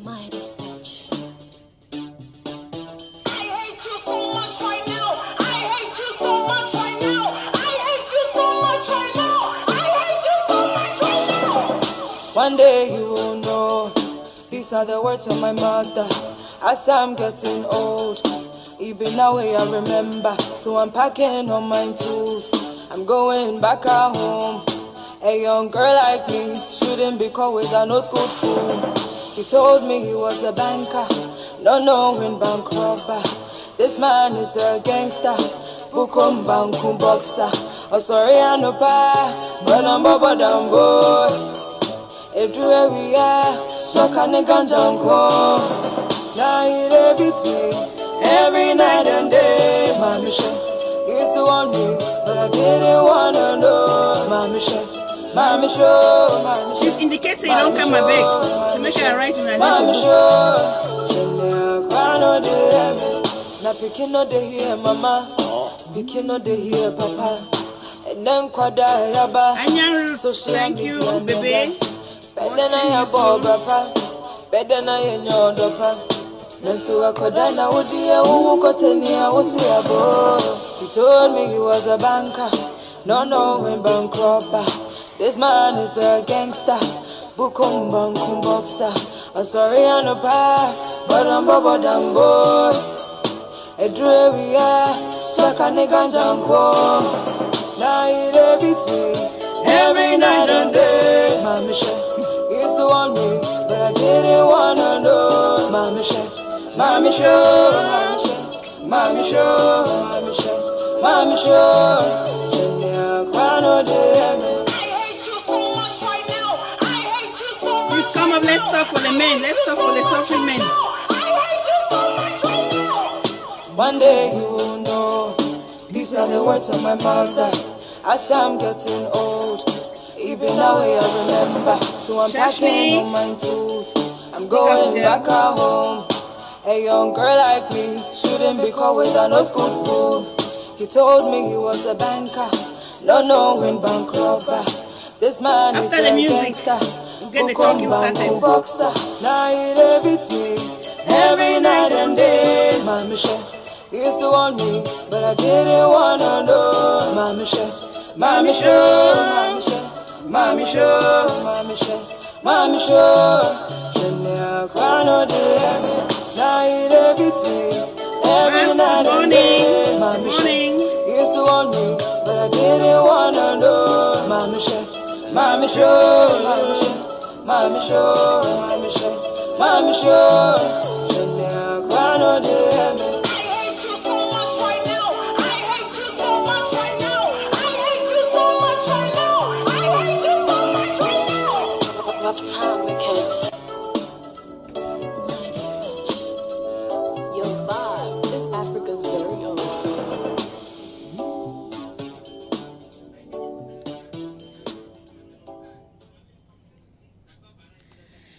Midas touch. One day you will know, these are the words of my mother. As I'm getting old, even now I remember. So I'm packing on my tools, I'm going back at home. A young girl like me shouldn't be caught with an old school fool. He told me he was a banker, not knowing bank robber. This man is a gangster, bukum bankum boxer. Oh sorry I no pa, but I'm boy. Everywhere, so can a ganjanko. Now he beats me every night and day. My mission is to want me, but I didn't wanna know. My mission, my mission. She's indicating you don't come my back. So make her right in her little now picking no day here, mama. Picking no day here, papa. And then kwada yaba. So thank you, baby. Better na ya boba pa, better na ya nyodo pa. Nansu akodana udiye ukotenia usiabo. He told me he was a banker, no knowing bank robber. This man is a gangster, bukum bankum boxer. I'm sorry I no pa, but I'm bobo dambo. Edrewia, shaka neganjanko. Now he beats me every night and day. My mission is to want me, but I didn't wanna know. Mommy show, mommy show, mommy show, mommy show, mommy show. Please come up, let's talk for the men, let's talk for the suffering men. One day you will know, these are the words of my mother. As I'm getting old, even now I remember. So I'm packing on my tools, I'm going back at home. A young girl like me shouldn't be caught with an old school fool. He told me he was a banker, not knowing bank robber. This man After is the a music, gangster, get the talking started. Boxer. Now he beats me every night and day. My mission is to want me, but I didn't wanna know. My mission, my mission, my mission, my mission, my mission. Now he beats me every night and day. My mission is to want me, but I didn't wanna know. My mission, my mission, my mission, my mission, my mission, my mission. Rough time, kids. Midas touch. Yo, vibe. It's Africa's very own.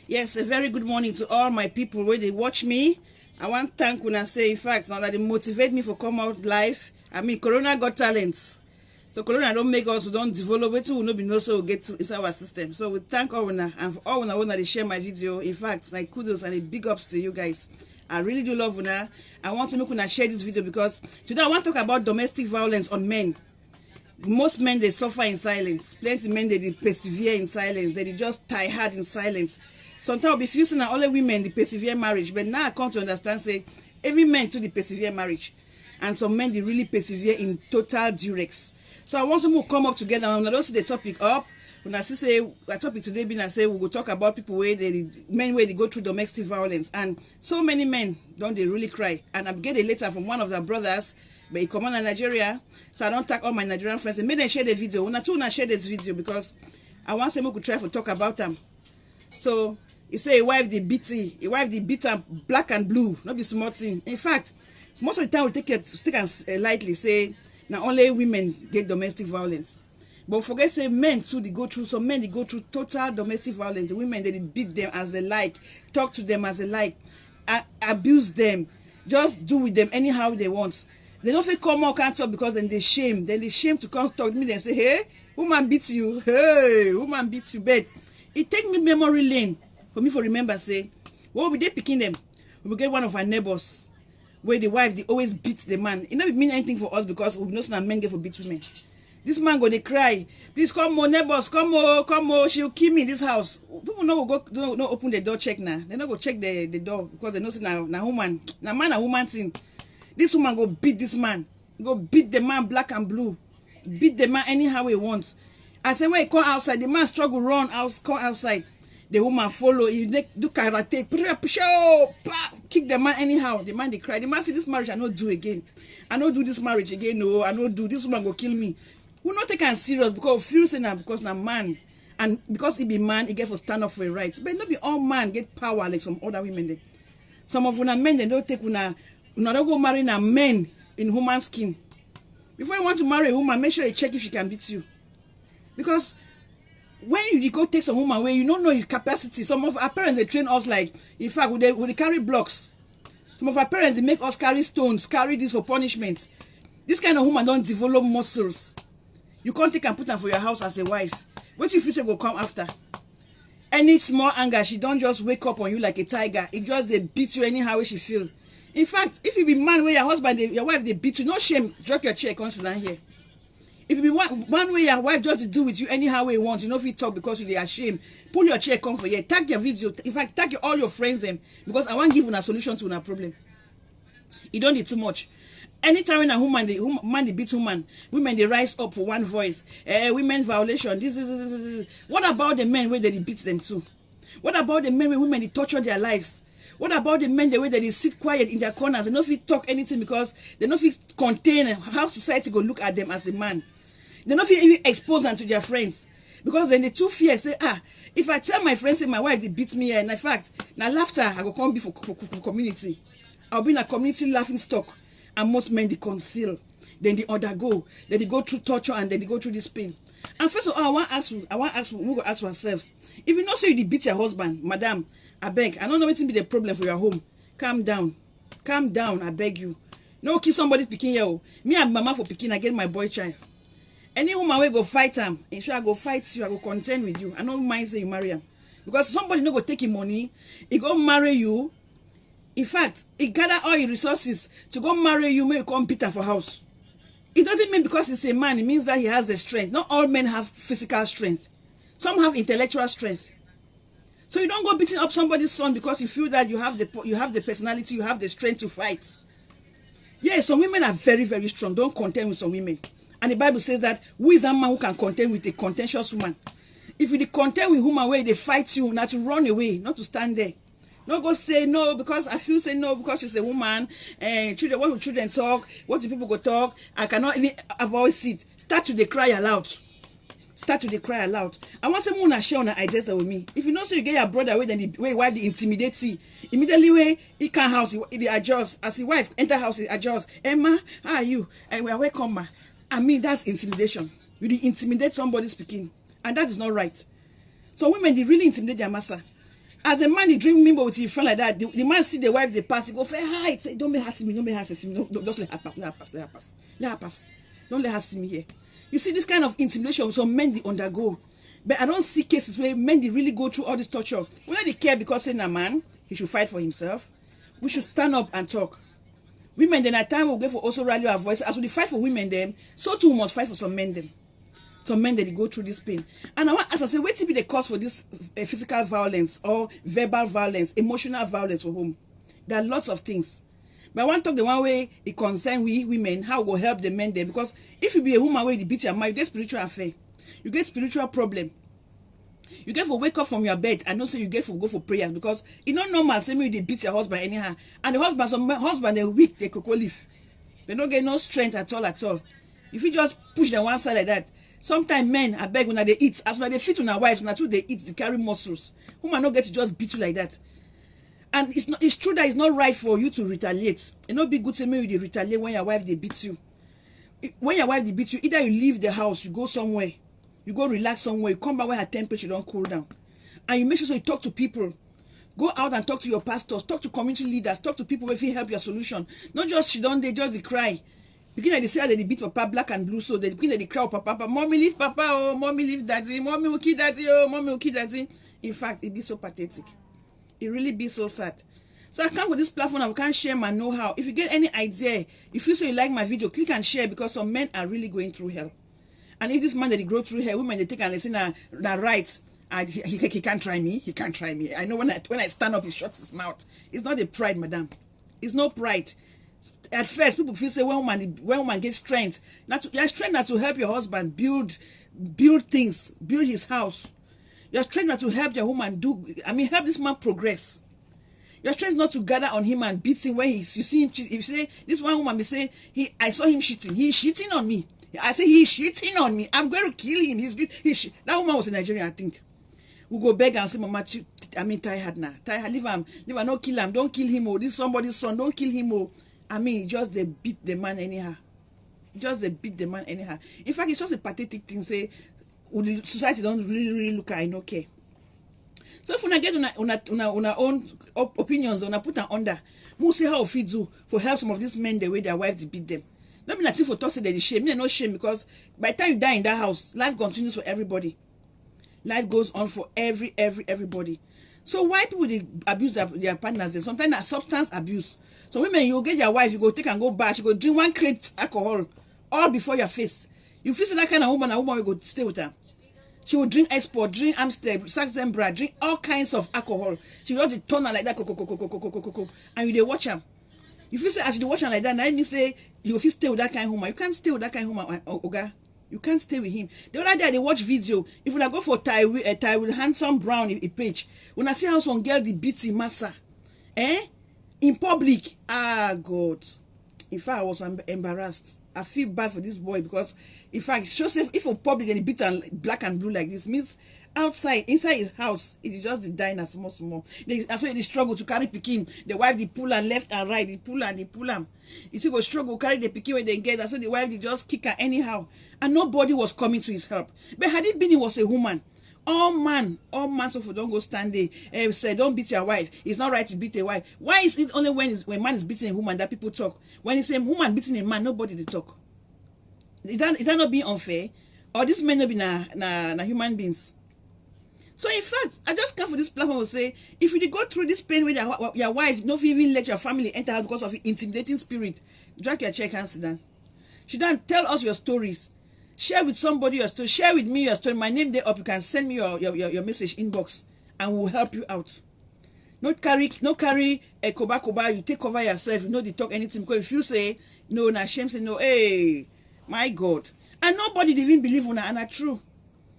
Yes, a very good morning to all my people where they watch me. I want to thank when I say, in fact, now that they motivate me for come out live. I mean, Corona got talents. So Corona don't make us, we don't develop it, we will not be no so get to inside our system. So we thank all and for all when they share my video. In fact, like kudos and a big ups to you guys. I really do love una. I want to make una share this video because today I want to talk about domestic violence on men. Most men they suffer in silence. Plenty men they persevere in silence. They just tie hard in silence. Sometimes I'll be feeling that only women they persevere marriage, but now I come to understand say every man too they persevere marriage, and some men they really persevere in total durex. So I want some to come up together and I see the topic up. When I see say a topic today being I say we will talk about people where they men where they go through domestic violence, and so many men don't they really cry. And I'm getting a letter from one of their brothers, but he come on in Nigeria, so I don't tag all my Nigerian friends and make them share the video. When I too share this video because I want some to try to talk about them. So he say a wife they beat him black and blue, not be small thing. In fact, most of the time we take it lightly, say now only women get domestic violence. But forget say men too they go through, some men they go through total domestic violence. The women they beat them as they like, talk to them as they like, abuse them, just do with them anyhow they want. They don't feel come out can't talk because then they shame to come talk to me and say, hey, woman beat you, hey, woman beat you. But it take me memory lane for me for remember say What will be they picking them? We will get one of our neighbors where the wife they always beat the man. It never mean anything for us because we know some men get for beat women. This man go they cry, please come on neighbors, come on, she'll kill me in this house. People no go no open the door check now. They not go check the door because they know say na woman, na man and woman thing. This woman go beat this man, go beat the man black and blue, beat the man anyhow he wants. I say when he come outside, the man struggle run out, come outside. The woman follow, he do karate, kick the man anyhow. The man they cry. The man say this marriage I not do again. I not do this marriage again. No, I not do. This woman go kill me. We not take him serious because feel say now because na man and because he be man he get for stand up for a right. But not be all man get power like some other women. There. Some of una men they don't take una don't go marry na men in human skin. Before you want to marry a woman, make sure you check if she can beat you. Because when you go take some woman where you don't know his capacity, some of our parents they train us like, in fact, would they carry blocks. Some of our parents they make us carry stones, carry this for punishment. This kind of woman don't develop muscles. You can't take and put her for your house as a wife. What if you say will come after? Any small anger, she don't just wake up on you like a tiger. It just they beat you anyhow she feel. In fact, if you be man where your husband, your wife they beat you, no shame, drop your chair, come sit down here. If you be one way your wife just to do with you anyhow you want, you know if you talk because you they ashamed, pull your chair, come for here, tag your video. In fact, tag all your friends them because I want to give you a solution to a problem. You don't need too much. Anytime when a woman they beat women they rise up for one voice. Women's violation. This. What about the men where they beat them too? What about the men where women they torture their lives? What about the men the way that they sit quiet in their corners? They don't fit talk anything because they don't fit contain how society go look at them as a man. They don't fit even expose them to their friends. Because then they too fear say, if I tell my friends say my wife they beat me and in fact, now laughter I go come be for community. I'll be in a community laughing stock. And most men they conceal, then they undergo, then they go through torture and then they go through this pain. And first of all, I want to ask we go ask ourselves. If you not say you beat your husband, madam, I beg, I don't know what will be the problem for your home. Calm down, I beg you. No kill somebody picking you. Me and mama for picking, I get my boy child. Any woman will go fight him. In sure I go fight you, I go contend with you. I don't mind say you marry him. Because somebody no go take him money, he go marry you. In fact, he gather all your resources to go marry you, may you come beat her for house. It doesn't mean because he's a man, it means that he has the strength. Not all men have physical strength. Some have intellectual strength. So you don't go beating up somebody's son because you feel that you have the personality, you have the strength to fight. Yeah, some women are very, very strong. Don't contend with some women. And the Bible says that who is a man who can contend with a contentious woman? If you contend with woman where they fight you, not to run away, not to stand there. Not go say no because I feel say no because she's a woman. Children, what will children talk? What do people go talk? I cannot even avoid it. Start to cry aloud. Start to cry aloud. I want someone to share on the ideas with me. If you know so you get your brother away, then the way wife the intimidate you. Immediately way he can house, he adjust. As his wife enter house, he adjust. Emma, how are you? And we are welcome, ma. I mean that's intimidation. You intimidate somebody speaking, and that is not right. So women they really intimidate their master. As a man, he drink mimbo with his friend like that. The man see the wife, they pass. He go, hi. Say, don't make her see me. Don't make her see me. No, just let her pass. Let her pass. Don't let her see me here. You see this kind of intimidation some men they undergo. But I don't see cases where men they really go through all this torture. Whether they care because saying a man, he should fight for himself. We should stand up and talk. Women then at time will go for also rally our voice. As we fight for women them, so too we must fight for some men them. Some men that they go through this pain. And I want as I say, what to be the cause for this physical violence or verbal violence, emotional violence for whom? There are lots of things. But I want to talk the one way it concerns we women, how we will help the men there. Because if you be a woman where you beat your man, you get spiritual affair. You get spiritual problem. You get for wake up from your bed and don't say you get for go for prayers because it's not normal. Say me they beat your husband anyhow. And the husband, some husband they're weak, they could leave. They don't get no strength at all. If you just push them one side like that, sometimes men, I beg when they eat, as when they fit on their wives, and too they eat, they carry muscles. Woman not get to just beat you like that. And it's true that it's not right for you to retaliate. It not be good to me you retaliate when your wife they beat you. When your wife they beat you, either you leave the house, you go somewhere, you go relax somewhere, you come back when her temperature don't cool down. And you make sure so you talk to people. Go out and talk to your pastors, talk to community leaders, talk to people if you help your solution. Not just she don't, they just cry. Begin they say that they beat papa black and blue, so they begin they cry oh, papa, mommy leave papa, oh, mommy leave daddy, mommy will kill daddy, oh, mommy will kill daddy. In fact, it be so pathetic. It really be so sad. So I come for this platform and we can share my know-how. If you get any idea, if you say you like my video, click and share, because some men are really going through hell. And if this man that they go through hell, women they take and they say na right, and he can't try me. He can't try me. I know when I stand up, he shuts his mouth. It's not a pride, madam. It's no pride. At first, people feel say when woman gets strength, your strength not to help your husband build things, build his house. Your strength not to help your woman help this man progress. Your strength not to gather on him and beat him when you see him cheat. If you say this one woman, say I saw him cheating. He's cheating on me. I say he's cheating on me. I'm going to kill him. That woman was in Nigeria, I think. We go beg and say, Mama, tie hard now. Tie hard. Leave him. No kill him. Don't kill him. Oh, this is somebody's son. Don't kill him. Oh, just they beat the man anyhow. Just they beat the man anyhow. In fact, it's just a pathetic thing. Say, the society don't really look at. I don't care. So if una get una own opinions, una put them under. We'll see how we do for help some of these men the way their wives beat them. Don't be nothing for tossing the shame. No shame, because by the time you die in that house, life continues for everybody. Life goes on for everybody. So why people they abuse their partners? Then sometimes that's substance abuse. So women, you get your wife, you go take and go back, you go drink 1 crate alcohol all before your face. You feel that kind of woman, a woman will go stay with her. She will drink Export, drink Amstel, Saxenbra, drink all kinds of alcohol. She will just turn her like that, and you they watch her. If you say as you watch her like that, now me say you feel stay with that kind of woman. You can't stay with that kind of woman, Oga. You can't stay with him. The other day they watch video. If you go for Ty with handsome brown a page, when I see how some girl the beating massa, in public, God. In fact, I was embarrassed. I feel bad for this boy, because in fact, shows if in public they beat and black and blue like this, means inside his house, it is just the dying small. That's why they struggle to carry pikin. The wife they pull and left and right, they pull am. You see, go struggle carry the pikin when they get. That's why the wife they just kick her anyhow, and nobody was coming to his help. But had it been he was a woman, all man so for don't go stand there. Say don't beat your wife. It's not right to beat a wife. Why is it only when man is beating a woman that people talk? When it's a woman beating a man, nobody they talk. Is that not being unfair? Or this may not be na human beings? So in fact, I just come for this platform to say, if you go through this pain with your wife, not even let your family enter out because of the intimidating spirit, drag your check and sit down. She don't tell us your stories. Share with somebody your story. Share with me your story. My name there up. You can send me your message inbox, and we'll help you out. Not carry a koba. You take over yourself. You know they talk anything, because if you say no, na shame say no. Hey, my God, and nobody they even believe una, and that's true.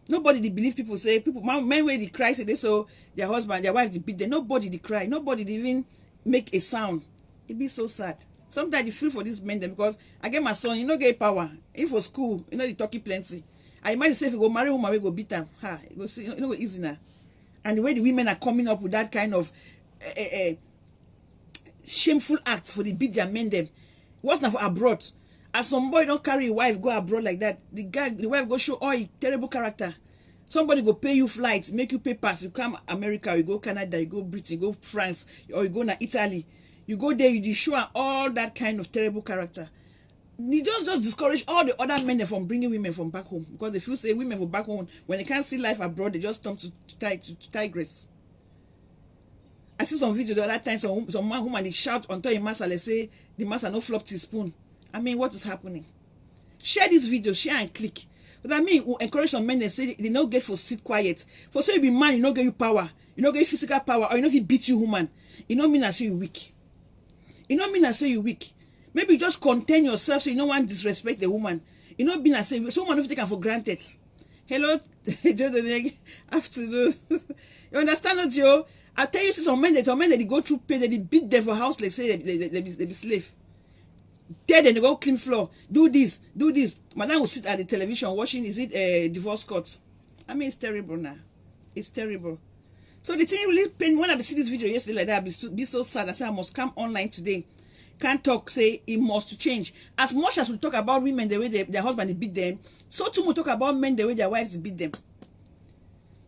Nobody they believe people say men where they cry say they so their husband, their wife they beat them. Nobody they cry. Nobody they even make a sound. It be so sad. Sometimes you feel for these men them, because I get my son, you know, get power. If for school, you know, they talking plenty. I imagine say if you go marry woman, we go beat them. You go see, you know, easy now. And the way the women are coming up with that kind of shameful acts for the beat their men them. What's not for abroad? As some boy don't carry a wife go abroad like that, the wife go show all a terrible character. Somebody go pay you flights, make you pay pass. You come America, you go Canada, you go Britain, you go France, or you go to Italy. You go there, you show all that kind of terrible character. You just discourage all the other men from bringing women from back home, because they feel say women from back home, when they can't see life abroad, they just come to tigress. I see some video the other time, some man woman they shout on top a master, they say the master no flop his spoon. I mean, what is happening? Share this video, share and click. But I mean, we encourage some men, they say they don't get for sit quiet. For so you be man, you don't get you power, you don't get physical power, or you know if he beat you woman, it don't mean I say you weak. It don't mean I say you weak. Maybe you just contain yourself so you don't want to disrespect the woman. It don't mean I say so woman don't take her for granted. Hello, afternoon. You understand what Joe? I tell you, some men that they go through pain, they beat them for house, like say they be slave. There they go clean floor, do this. Madam will sit at the television watching, is it a divorce court? I mean, it's terrible now. It's terrible. So the thing really pain when I see this video yesterday like that, I be so sad. I say I must come online today. Can't talk, say it must change. As much as we talk about women the way their husband beat them, so too we talk about men the way their wives beat them.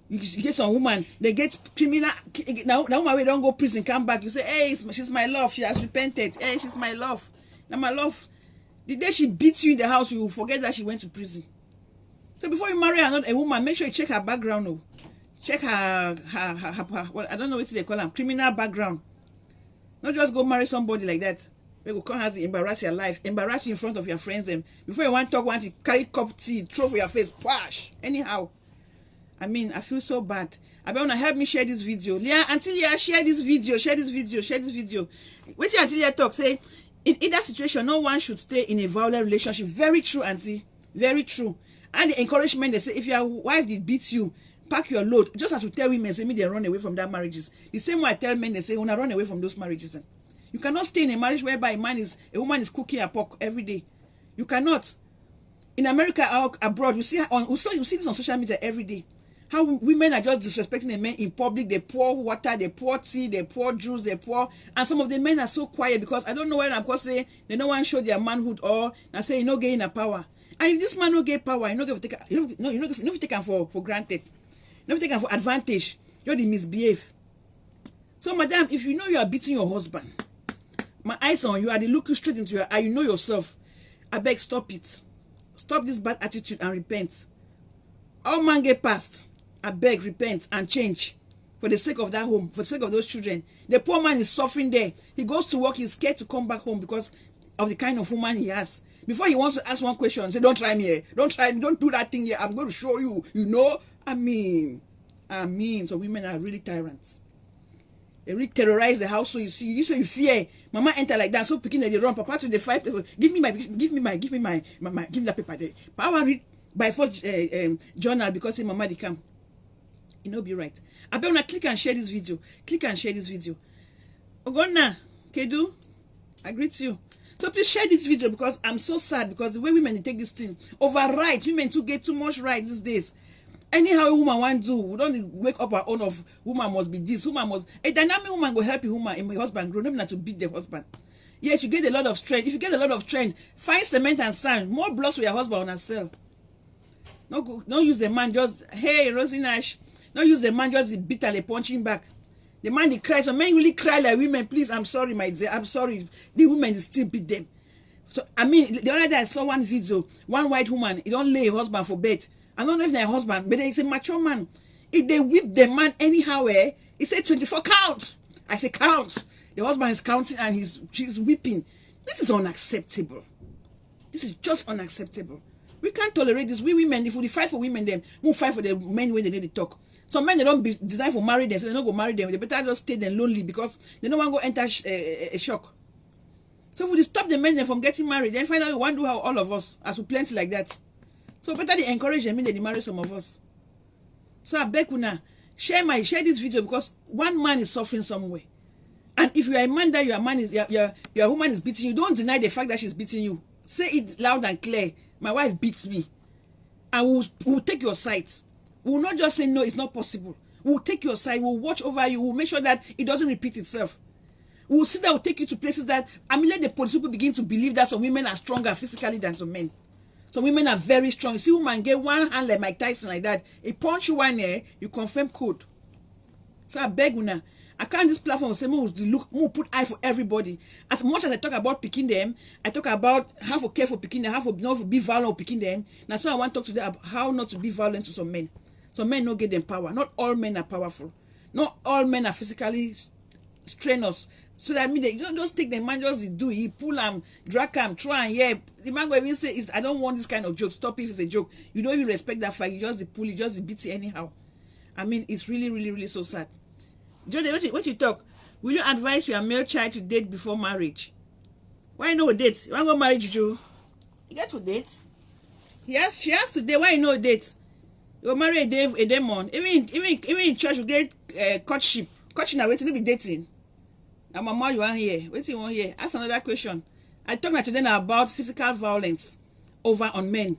You get some woman, they get criminal. Now woman we don't go prison, come back. You say, hey, she's my love. She has repented. Hey, she's my love. Now my love. The day she beats you in the house, you forget that she went to prison. So before you marry another woman, make sure you check her background. Oh. check her well, I don't know what they call them, criminal background. Not just go marry somebody like that. They go come to embarrass your life, embarrass you in front of your friends them. Before you want to talk, want to carry cup tea, throw for your face, wash. Anyhow. I mean, I feel so bad. I want to help me share this video. Leah, Auntie Leah, share this video, share this video, share this video. Wait till Auntie Leah talk. Say, in either situation, no one should stay in a violent relationship. Very true, Auntie. Very true. And the encouragement, they say, if your wife did beat you, pack your load. Just as we tell women, say, me they run away from that marriages. The same way I tell men, they say, when I run away from those marriages. You cannot stay in a marriage whereby a woman is cooking a pork every day. You cannot. In America or abroad, you see this on social media every day. How women are just disrespecting the men in public. They pour water, they pour tea, they pour juice, they pour, and some of the men are so quiet because I don't know whether I'm going to say they don't want to show their manhood or I say you no gain a power. And if this man no get power, you no take him for granted. You no take him for advantage. You're the misbehave. So, madam, if you know you are beating your husband, my eyes on you, are they looking straight into your eye, you know yourself. I beg, stop it. Stop this bad attitude and repent. All man get past. I beg, repent and change for the sake of that home, for the sake of those children. The poor man is suffering there. He goes to work, he's scared to come back home because of the kind of woman he has. Before he wants to ask one question, say, don't try me here. Don't try me. Don't do that thing here. I'm going to show you. You know? I mean. So women are really tyrants. They really terrorize the house. So you see, you fear. Mama enter like that. So picking they run. Papa to the fight. Give me that paper there. Power read by force journal because say mama they come. It no be right. I better not click and share this video. Click and share this video. Ogonna, Kedu, I greet you. So please share this video because I'm so sad because the way women they take this thing over right. Women too get too much right these days. Anyhow a woman want to do, we don't wake up our own of woman must be this, woman must a dynamic woman go help a woman in my husband grow, not to beat the husband. Yes, you get a lot of strength. If you get a lot of strength, find cement and sand, more blocks for your husband on a cell. Don't use the man just, hey, Rosie Nash. Don't use the man just bitterly punching back. The man they cry. So men really cry like women. Please, I'm sorry, my dear. I'm sorry. The women still beat them. So I mean, the other day I saw one video. One white woman, he don't lay her husband for bed. I don't know if they're husband, but it's a mature man. If they whip the man anyhow, he said 24 count. I say count. The husband is counting and she's whipping. This is unacceptable. This is just unacceptable. We can't tolerate this. We women, if we fight for women, then we'll fight for the men when they need to talk. Some men, they don't be designed for marriage, so they don't go marry them. They better just stay there lonely because they don't want to go enter a shock. So if we stop the men from getting married, then finally we want to do how all of us, as we plenty like that. So better they encourage them, they marry some of us. So I beg una, share this video because one man is suffering somewhere. And if you are a man that your woman is beating you, don't deny the fact that she's beating you. Say it loud and clear. My wife beats me. And we'll take your side. We will not just say no, it's not possible. We'll take your side, we'll watch over you, we'll make sure that it doesn't repeat itself. We'll see that we'll take you to places that, let the police people begin to believe that some women are stronger physically than some men. Some women are very strong. You see woman get one hand like Mike Tyson like that. He punch you one here, you confirm code. So I beg una, I can't this platform say we'll put eye for everybody. As much as I talk about picking them, I talk about how to care for picking them, how to not be violent picking them. Now so I want to talk to them about how not to be violent to some men. Some men don't get them power. Not all men are powerful. Not all men are physically strenuous. So that means they don't just take the man, just do it, pull them, drag them, try and yeah. The man will even say, I don't want this kind of joke. Stop if it's a joke. You don't even respect that fact. You just pull, you just beat it anyhow. I mean, it's really, really, really so sad. Jody, what you talk? Will you advise your male child to date before marriage? Why no date? You want to go marry Juju? You get to date. Yes, she has to date. Why no date? You marry a demon. Even in church, you get courtship. Courtship now, waiting to be dating. Now, mama, you want here? Wait, you want here? Ask another question. I talked today about physical violence over on men.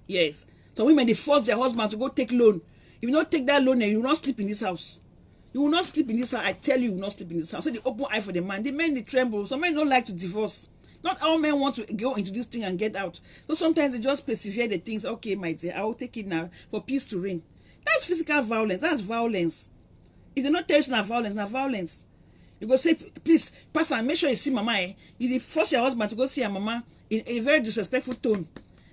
Yes. So women, they force their husbands to go take loan. If you don't take that loan, you will not sleep in this house. You will not sleep in this house. I tell you will not sleep in this house. So they open eye for the man. The men, they tremble. Some men don't like to divorce. Not all men want to go into this thing and get out. So sometimes they just persevere the things. Okay, my dear, I will take it now for peace to reign. That's physical violence. That's violence. If they not tell you not violence, not violence. You go say, please, pastor, make sure you see mama. You force your husband to go see your mama in a very disrespectful tone.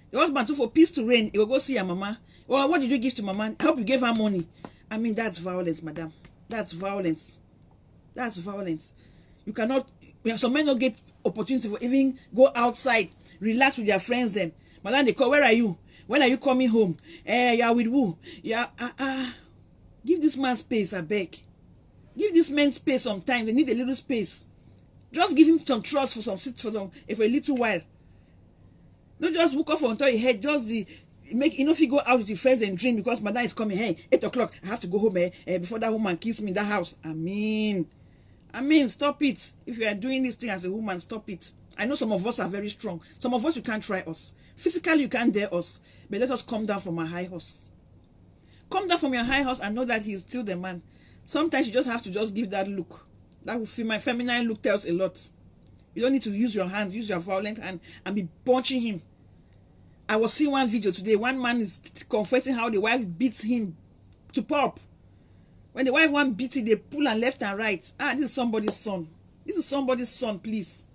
The husband too for peace to reign, you go see your mama. Well, what did you give to mama? I hope you gave her money. I mean, that's violence, madam. That's violence. That's violence. You cannot, some men don't get opportunity for even go outside, relax with their friends them. Madam, they call, where are you? When are you coming home? You are with who? Yeah, give this man space, I beg. Give this man space sometimes. They need a little space. Just give him some trust for for a little while. Don't just woke up on top of your head, just make, you know, if you go out with your friends and drink because madam is coming, hey, 8 o'clock, I have to go home before that woman kills me in that house. I mean, stop it. If you are doing this thing as a woman, stop it. I know some of us are very strong. Some of us, you can't try us. Physically, you can't dare us. But let us come down from our high horse. Come down from your high horse and know that he's still the man. Sometimes you just have to just give that look. That will feel, my feminine look tells a lot. You don't need to use your hands, use your violent hand and be punching him. I was seeing one video today. One man is confessing how the wife beats him to pulp. When the wife one beats him, they pull and left and right. This is somebody's son. This is somebody's son, please.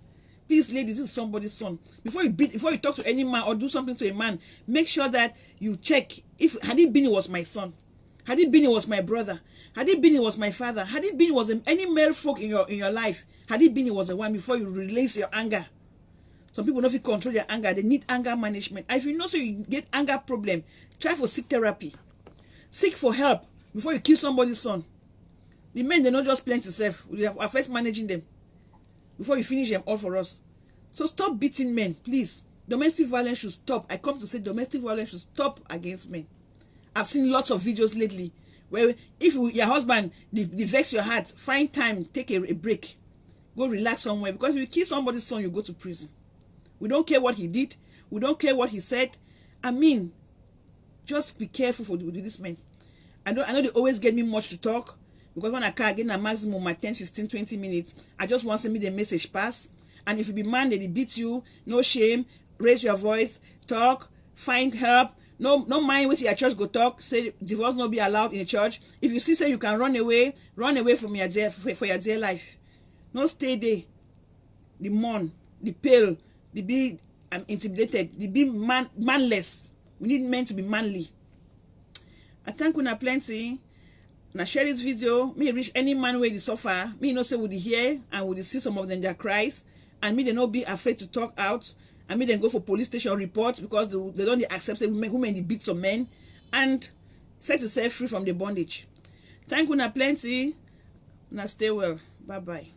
Please, ladies, this is somebody's son. Before you talk to any man or do something to a man, make sure that you check. If had it been, it was my son. Had it been, it was my brother. Had it been, it was my father. Had it been, it was any male folk in your life. Had it been, it was the one, before you release your anger. Some people don't feel control their anger. They need anger management. And if you know so you get anger problem, try for seek therapy. Seek for help before you kill somebody's son. The men, they not just plant yourself. We are first managing them before you finish them all for us. So stop beating men, please. Domestic violence should stop. I come to say domestic violence should stop against men. I've seen lots of videos lately where if your husband they vex your heart, find time, take a break, go relax somewhere. Because if you kill somebody's son, you go to prison. We don't care what he did. We don't care what he said. I mean, just be careful with this man. I know they always get me much to talk, because when I can't get a maximum my 10, 15, 20 minutes, I just want to send me the message pass. And if you be man, they beat you, no shame, raise your voice, talk, find help. No mind what your church go talk, say divorce not be allowed in the church. If you see say you can run away from your dear, for your dear life. No stay there. The mourn, the pale, the be intimidated, the be manless. We need men to be manly. I thank you plenty. Now share this video. Me reach any man where they suffer. Me no say would hear and would see some of them their cries. And me they not be afraid to talk out. And me then go for police station report, because they don't accept say women they beat some men, and set yourself free from the bondage. Thank you plenty. Now stay well. Bye bye.